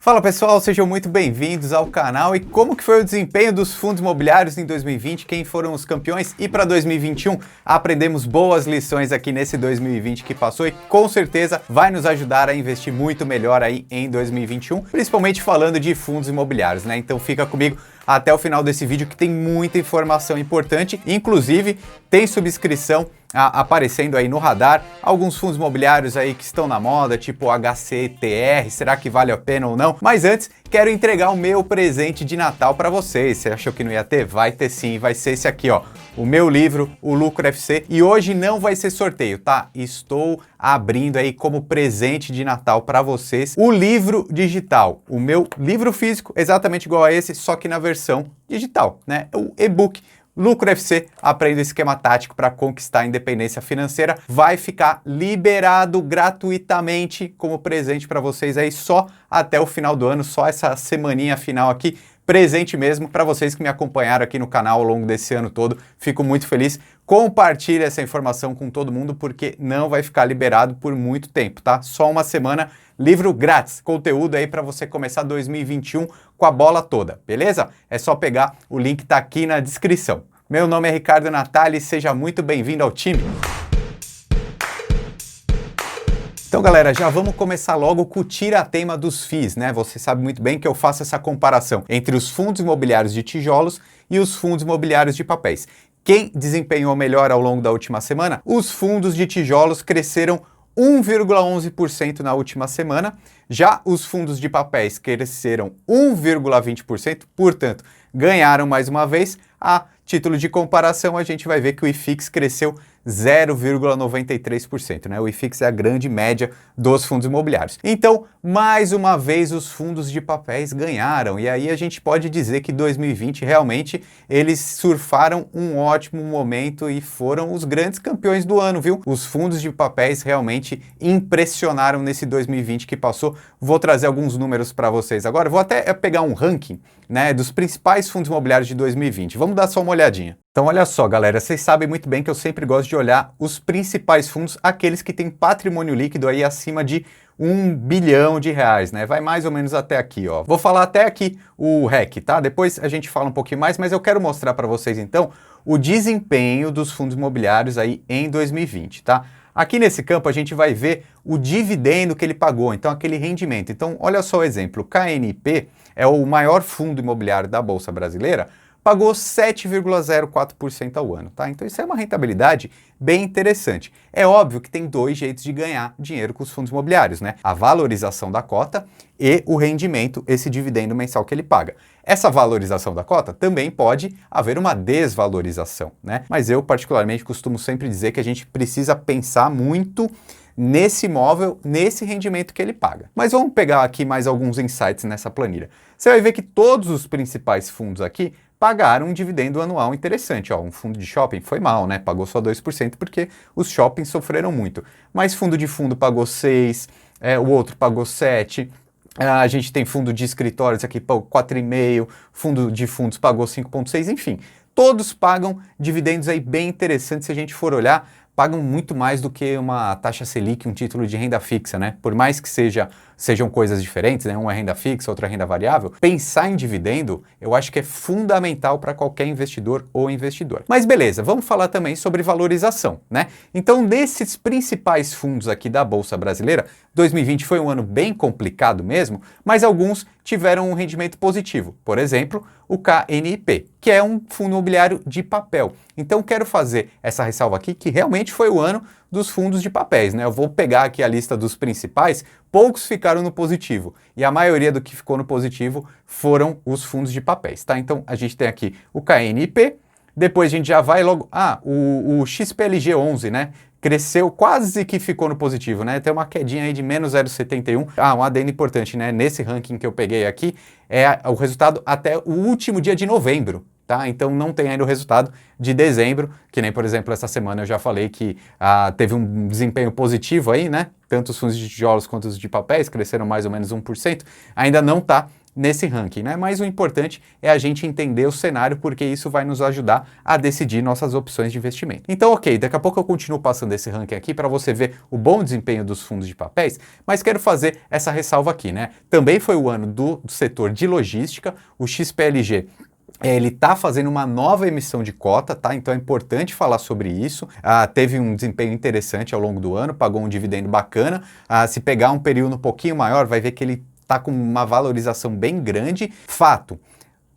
Fala pessoal, sejam muito bem-vindos ao canal. E como que foi o desempenho dos fundos imobiliários em 2020? Quem foram os campeões? E para 2021, aprendemos boas lições aqui nesse 2020 que passou e com certeza vai nos ajudar a investir muito melhor aí em 2021, principalmente falando de fundos imobiliários, né? Então fica comigo até o final desse vídeo que tem muita informação importante, inclusive tem subscrição aparecendo aí no radar, alguns fundos imobiliários aí que estão na moda, tipo HCTR, será que vale a pena ou não? Mas antes, quero entregar o meu presente de Natal para vocês. Você achou que não ia ter? Vai ter sim, vai ser esse aqui, ó, o meu livro, o Lucro FC, e hoje não vai ser sorteio, tá? Estou abrindo aí como presente de Natal para vocês o livro digital, o meu livro físico, exatamente igual a esse, só que na versão digital, né? O e-book Lucro FC, aprenda o esquema tático para conquistar a independência financeira, vai ficar liberado gratuitamente como presente para vocês aí só até o final do ano, só essa semaninha final aqui, presente mesmo para vocês que me acompanharam aqui no canal ao longo desse ano todo. Fico muito feliz. Compartilhe essa informação com todo mundo porque não vai ficar liberado por muito tempo, tá? Só uma semana, livro grátis, conteúdo aí para você começar 2021 com a bola toda, beleza? É só pegar, o link tá aqui na descrição. Meu nome é Ricardo Natali, seja muito bem-vindo ao time. Então, galera, já vamos começar logo com o tira-tema dos FIIs, né? Você sabe muito bem que eu faço essa comparação entre os fundos imobiliários de tijolos e os fundos imobiliários de papéis. Quem desempenhou melhor ao longo da última semana? Os fundos de tijolos cresceram 1,11% na última semana, já os fundos de papéis cresceram 1,20%, portanto, ganharam mais uma vez. A título de comparação, a gente vai ver que o IFIX cresceu 0,93%, né? O IFIX é a grande média dos fundos imobiliários. Então, mais uma vez, os fundos de papéis ganharam. E aí a gente pode dizer que 2020 realmente eles surfaram um ótimo momento e foram os grandes campeões do ano, viu? Os fundos de papéis realmente impressionaram nesse 2020 que passou. Vou trazer alguns números para vocês agora. Vou até pegar um ranking, né, dos principais fundos imobiliários de 2020. Vamos dar só uma olhadinha. Então olha só, galera, vocês sabem muito bem que eu sempre gosto de olhar os principais fundos, aqueles que têm patrimônio líquido aí acima de R$1 bilhão, né? Vai mais ou menos até aqui, ó. Vou falar até aqui o REC, tá? Depois a gente fala um pouquinho mais, mas eu quero mostrar para vocês então o desempenho dos fundos imobiliários aí em 2020, tá? Aqui nesse campo a gente vai ver o dividendo que ele pagou, então aquele rendimento. Então olha só o exemplo, o KNP é o maior fundo imobiliário da Bolsa Brasileira, pagou 7,04% ao ano, tá? Então isso é uma rentabilidade bem interessante. É óbvio que tem dois jeitos de ganhar dinheiro com os fundos imobiliários, né? A valorização da cota e o rendimento, esse dividendo mensal que ele paga. Essa valorização da cota também pode haver uma desvalorização, né? Mas eu particularmente costumo sempre dizer que a gente precisa pensar muito nesse imóvel, nesse rendimento que ele paga. Mas vamos pegar aqui mais alguns insights nessa planilha. Você vai ver que todos os principais fundos aqui pagaram um dividendo anual interessante. Ó, um fundo de shopping foi mal, né? Pagou só 2% porque os shoppings sofreram muito. Mas fundo de fundo pagou 6%, o outro pagou 7%. A gente tem fundo de escritórios aqui, pagou 4,5%, fundo de fundos pagou 5,6%, enfim. Todos pagam dividendos aí bem interessantes se a gente for olhar, pagam muito mais do que uma taxa Selic, um título de renda fixa, né? Por mais que sejam coisas diferentes, né? Uma é renda fixa, outra é renda variável, pensar em dividendo eu acho que é fundamental para qualquer investidor ou investidor. Mas beleza, vamos falar também sobre valorização, né? Então, desses principais fundos aqui da Bolsa Brasileira, 2020 foi um ano bem complicado mesmo, mas alguns tiveram um rendimento positivo. Por exemplo, o KNP, que é um fundo imobiliário de papel. Então, quero fazer essa ressalva aqui que realmente foi o ano dos fundos de papéis, né? Eu vou pegar aqui a lista dos principais, poucos ficaram no positivo e a maioria do que ficou no positivo foram os fundos de papéis, tá? Então, a gente tem aqui o KNP, depois a gente já vai logo... o XPLG 11, né? Cresceu, quase que ficou no positivo, né? Tem uma quedinha aí de menos 0,71. Um adendo importante, né? Nesse ranking que eu peguei aqui, é o resultado até o último dia de novembro, tá? Então não tem ainda o resultado de dezembro, que nem, por exemplo, essa semana eu já falei que teve um desempenho positivo aí, né? Tanto os fundos de tijolos quanto os de papéis cresceram mais ou menos 1%. Ainda não tá nesse ranking, né? Mas o importante é a gente entender o cenário, porque isso vai nos ajudar a decidir nossas opções de investimento. Então, ok, daqui a pouco eu continuo passando esse ranking aqui para você ver o bom desempenho dos fundos de papéis, mas quero fazer essa ressalva aqui, né? Também foi o ano do setor de logística, o XPLG ele está fazendo uma nova emissão de cota, tá? Então é importante falar sobre isso. Teve um desempenho interessante ao longo do ano, pagou um dividendo bacana. Se pegar um período um pouquinho maior, vai ver que ele está com uma valorização bem grande. Fato,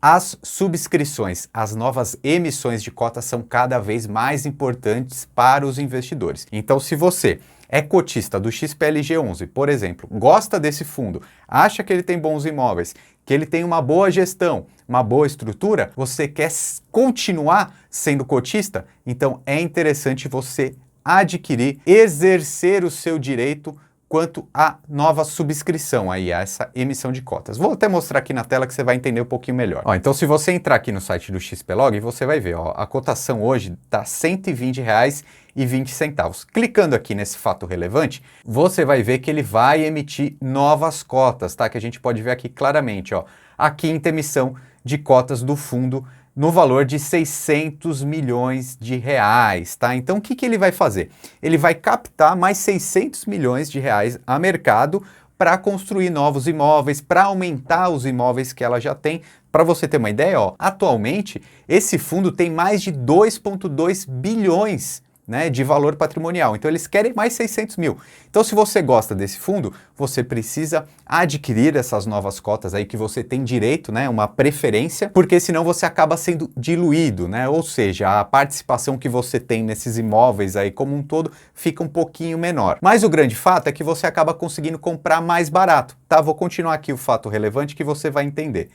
as subscrições, as novas emissões de cotas são cada vez mais importantes para os investidores. Então, se você é cotista do XPLG11, por exemplo, gosta desse fundo, acha que ele tem bons imóveis, que ele tem uma boa gestão, uma boa estrutura, você quer continuar sendo cotista, então é interessante você adquirir, exercer o seu direito quanto à nova subscrição, aí, a essa emissão de cotas. Vou até mostrar aqui na tela que você vai entender um pouquinho melhor. Então, se você entrar aqui no site do XPlog, você vai ver, a cotação hoje está R$ 120,20. Clicando aqui nesse fato relevante, você vai ver que ele vai emitir novas cotas, tá? Que a gente pode ver aqui claramente, a quinta emissão de cotas do fundo no valor de 600 milhões de reais, tá? Então, o que ele vai fazer? Ele vai captar mais 600 milhões de reais a mercado para construir novos imóveis, para aumentar os imóveis que ela já tem. Para você ter uma ideia, atualmente, esse fundo tem mais de 2,2 bilhões, né, de valor patrimonial. Então eles querem mais 600 mil. Então se você gosta desse fundo, você precisa adquirir essas novas cotas aí que você tem direito, né, uma preferência, porque senão você acaba sendo diluído, né? Ou seja, a participação que você tem nesses imóveis aí como um todo fica um pouquinho menor. Mas o grande fato é que você acaba conseguindo comprar mais barato, tá? Vou continuar aqui o fato relevante que você vai entender.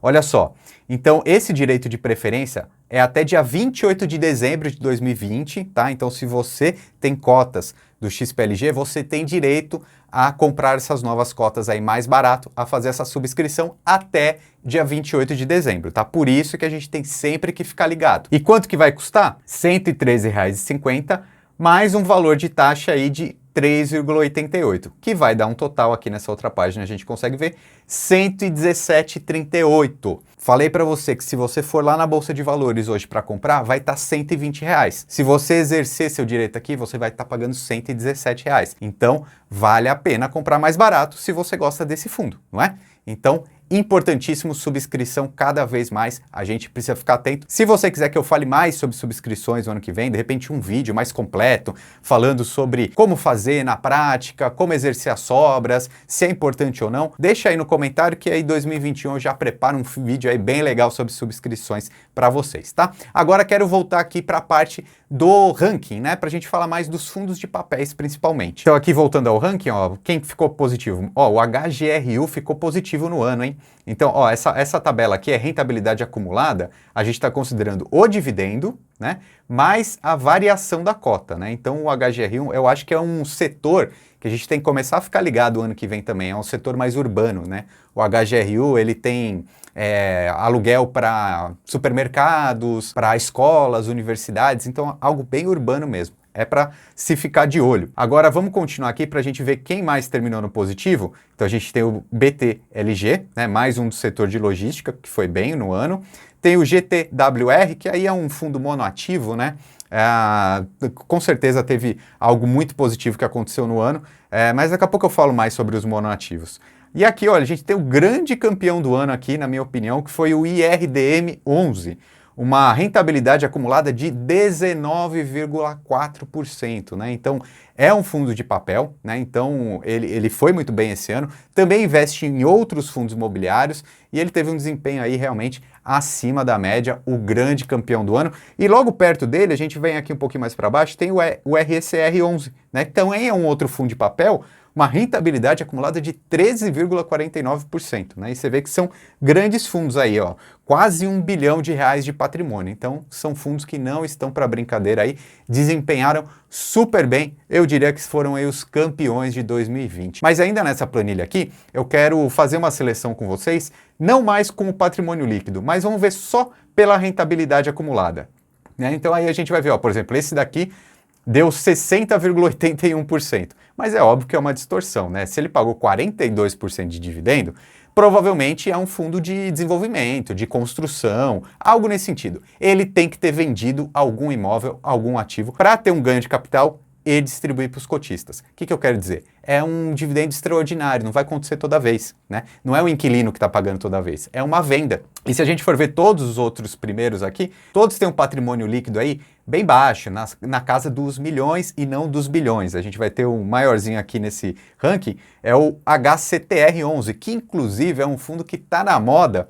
Olha só, então esse direito de preferência é até dia 28 de dezembro de 2020, tá? Então se você tem cotas do XPLG, você tem direito a comprar essas novas cotas aí mais barato, a fazer essa subscrição até dia 28 de dezembro, tá? Por isso que a gente tem sempre que ficar ligado. E quanto que vai custar? R$ 113,50, mais um valor de taxa aí de 3,88, que vai dar um total aqui nessa outra página, a gente consegue ver, 117,38. Falei para você que se você for lá na Bolsa de Valores hoje para comprar, vai estar R$ 120. Se você exercer seu direito aqui, você vai estar pagando R$ 117. Então, vale a pena comprar mais barato se você gosta desse fundo, não é? Então, importantíssimo, subscrição cada vez mais, a gente precisa ficar atento. Se você quiser que eu fale mais sobre subscrições no ano que vem, de repente um vídeo mais completo, falando sobre como fazer na prática, como exercer as sobras, se é importante ou não, deixa aí no comentário que aí 2021 eu já preparo um vídeo aí bem legal sobre subscrições para vocês, tá? Agora quero voltar aqui para a parte do ranking, né, para a gente falar mais dos fundos de papéis principalmente. Então aqui voltando ao ranking, quem ficou positivo? O HGRU ficou positivo no ano, hein? Então, essa tabela aqui é rentabilidade acumulada, a gente está considerando o dividendo, né, mais a variação da cota, né? Então, o HGRU, eu acho que é um setor que a gente tem que começar a ficar ligado o ano que vem também, é um setor mais urbano, né? O HGRU, ele tem aluguel para supermercados, para escolas, universidades, então algo bem urbano mesmo. É para se ficar de olho. Agora vamos continuar aqui para a gente ver quem mais terminou no positivo. Então a gente tem o BTLG, né, mais um do setor de logística, que foi bem no ano. Tem o GTWR, que aí é um fundo monoativo, né? Com certeza teve algo muito positivo que aconteceu no ano, mas daqui a pouco eu falo mais sobre os monoativos. E aqui, olha, a gente tem o grande campeão do ano aqui, na minha opinião, que foi o IRDM11. Uma rentabilidade acumulada de 19,4%, né? Então, é um fundo de papel, né? Então, ele foi muito bem esse ano. Também investe em outros fundos imobiliários e ele teve um desempenho aí realmente acima da média, o grande campeão do ano. E logo perto dele, a gente vem aqui um pouquinho mais para baixo, tem o RSR11, né? Que também é um outro fundo de papel, uma rentabilidade acumulada de 13,49%, né? E você vê que são grandes fundos aí, quase R$ 1 bilhão de patrimônio. Então, são fundos que não estão para brincadeira aí, desempenharam super bem, eu diria que foram aí os campeões de 2020. Mas ainda nessa planilha aqui, eu quero fazer uma seleção com vocês, não mais com o patrimônio líquido, mas vamos ver só pela rentabilidade acumulada, né? Então aí a gente vai ver, por exemplo, esse daqui deu 60,81%, mas é óbvio que é uma distorção, né? Se ele pagou 42% de dividendo, provavelmente é um fundo de desenvolvimento, de construção, algo nesse sentido. Ele tem que ter vendido algum imóvel, algum ativo, para ter um ganho de capital e distribuir para os cotistas. O que eu quero dizer? É um dividendo extraordinário, não vai acontecer toda vez, né? Não é o inquilino que está pagando toda vez, é uma venda. E se a gente for ver todos os outros primeiros aqui, todos têm um patrimônio líquido aí bem baixo, na casa dos milhões e não dos bilhões. A gente vai ter o maiorzinho aqui nesse ranking, é o HCTR11, que inclusive é um fundo que está na moda,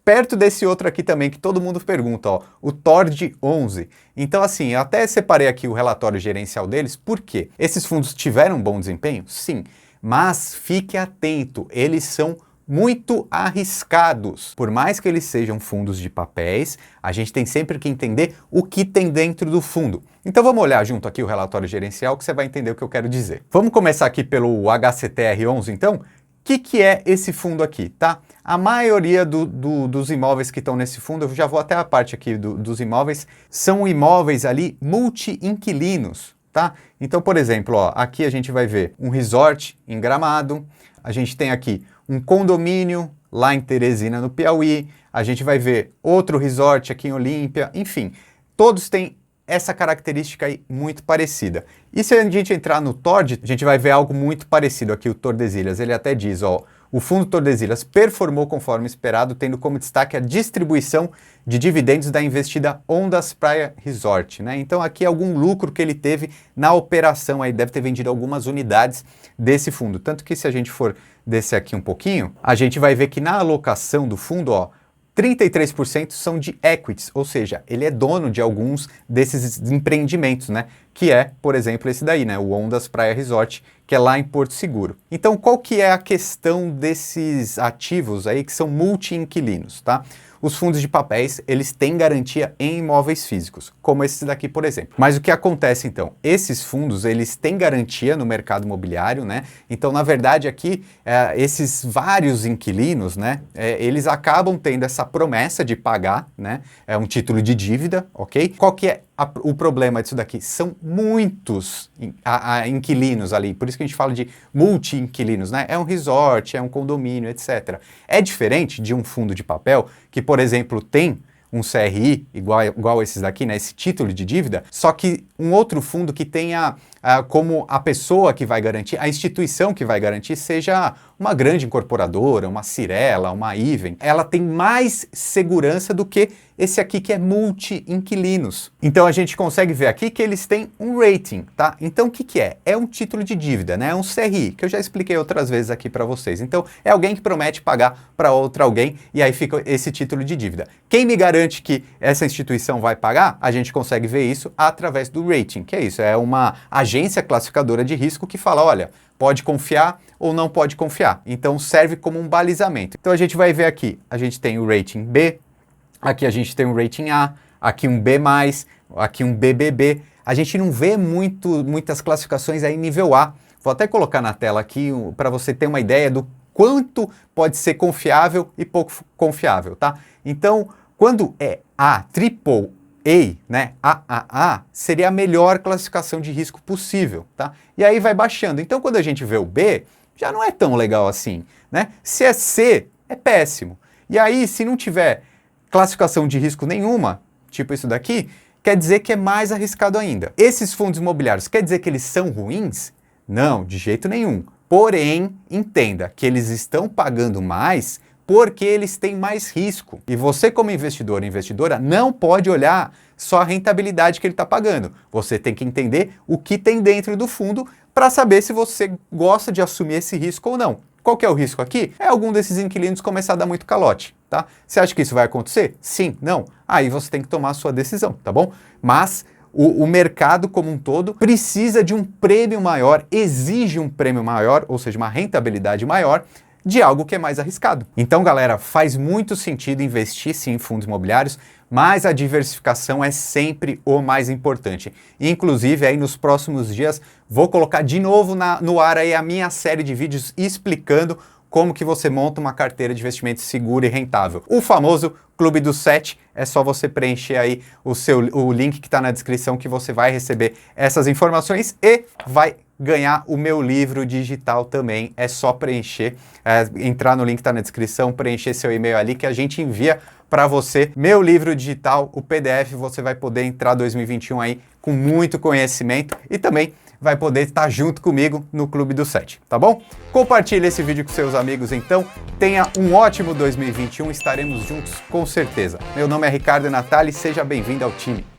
perto desse outro aqui também, que todo mundo pergunta, ó, o TORD11. Então, assim, eu até separei aqui o relatório gerencial deles, por quê? Esses fundos tiveram um bom desempenho? Sim, mas fique atento, eles são muito arriscados. Por mais que eles sejam fundos de papéis, a gente tem sempre que entender o que tem dentro do fundo. Então vamos olhar junto aqui o relatório gerencial que você vai entender o que eu quero dizer. Vamos começar aqui pelo HCTR11, então? O que é esse fundo aqui, tá? A maioria dos imóveis que estão nesse fundo, eu já vou até a parte aqui dos imóveis, são imóveis ali multi-inquilinos, tá? Então, por exemplo, ó, aqui a gente vai ver um resort em Gramado, a gente tem aqui um condomínio lá em Teresina, no Piauí, a gente vai ver outro resort aqui em Olímpia, enfim, todos têm essa característica aí muito parecida. E se a gente entrar no TORD, a gente vai ver algo muito parecido aqui, o Tordesilhas. Ele até diz, ó, o fundo Tordesilhas performou conforme esperado, tendo como destaque a distribuição de dividendos da investida Ondas Praia Resort, né? Então aqui algum lucro que ele teve na operação, aí deve ter vendido algumas unidades desse fundo. Tanto que se a gente for descer aqui um pouquinho, a gente vai ver que na alocação do fundo, ó, 33% são de equities, ou seja, ele é dono de alguns desses empreendimentos, né? Que é, por exemplo, esse daí, né? O Ondas Praia Resort, que é lá em Porto Seguro. Então, qual que é a questão desses ativos aí que são multi-inquilinos, tá? Os fundos de papéis, eles têm garantia em imóveis físicos, como esse daqui, por exemplo. Mas o que acontece, então? Esses fundos, eles têm garantia no mercado imobiliário, né? Então, na verdade, aqui, esses vários inquilinos, né? Eles acabam tendo essa promessa de pagar, né? É um título de dívida, ok? Qual que é o problema disso daqui? São muitos inquilinos ali, por isso que a gente fala de multi-inquilinos, né? É um resort, é um condomínio, etc. É diferente de um fundo de papel que, por exemplo, tem um CRI igual esses daqui, né? Esse título de dívida, só que um outro fundo que tenha como a pessoa que vai garantir, a instituição que vai garantir, seja uma grande incorporadora, uma Cirela, uma Iven, ela tem mais segurança do que esse aqui que é multi-inquilinos. Então a gente consegue ver aqui que eles têm um rating, tá? Então o que é? É um título de dívida, né? É um CRI, que eu já expliquei outras vezes aqui para vocês. Então é alguém que promete pagar para outra alguém e aí fica esse título de dívida. Quem me garante que essa instituição vai pagar? A gente consegue ver isso através do rating, que é isso, é uma agência classificadora de risco que fala, olha, pode confiar ou não pode confiar. Então serve como um balizamento. Então a gente vai ver aqui, a gente tem o rating B, aqui a gente tem um rating A, aqui um B+, aqui um BBB. A gente não vê muitas classificações aí nível A. Vou até colocar na tela aqui para você ter uma ideia do quanto pode ser confiável e pouco confiável, tá? Então, quando é A, triple A, né, AAA, seria a melhor classificação de risco possível, tá? E aí vai baixando. Então, quando a gente vê o B, já não é tão legal assim, né? Se é C, é péssimo. E aí, se não tiver classificação de risco nenhuma, tipo isso daqui, quer dizer que é mais arriscado ainda. Esses fundos imobiliários, quer dizer que eles são ruins? Não, de jeito nenhum. Porém, entenda que eles estão pagando mais porque eles têm mais risco. E você, como investidor e investidora, não pode olhar só a rentabilidade que ele está pagando. Você tem que entender o que tem dentro do fundo para saber se você gosta de assumir esse risco ou não. Qual que é o risco aqui? É algum desses inquilinos começar a dar muito calote, tá? Você acha que isso vai acontecer? Sim, não? Aí você tem que tomar a sua decisão, tá bom? Mas o mercado como um todo precisa de um prêmio maior, exige um prêmio maior, ou seja, uma rentabilidade maior, de algo que é mais arriscado. Então, galera, faz muito sentido investir sim em fundos imobiliários, mas a diversificação é sempre o mais importante. Inclusive, aí nos próximos dias, vou colocar de novo no ar aí a minha série de vídeos explicando como que você monta uma carteira de investimento segura e rentável. O famoso Clube dos 7, é só você preencher aí o link que está na descrição que você vai receber essas informações e vai ganhar o meu livro digital também. É só preencher, entrar no link que está na descrição, preencher seu e-mail ali que a gente envia para você meu livro digital, o PDF. Você vai poder entrar 2021 aí com muito conhecimento e também vai poder estar junto comigo no Clube do 7, tá bom? Compartilhe esse vídeo com seus amigos então, tenha um ótimo 2021, estaremos juntos com certeza. Meu nome é Ricardo Natali, seja bem-vindo ao time.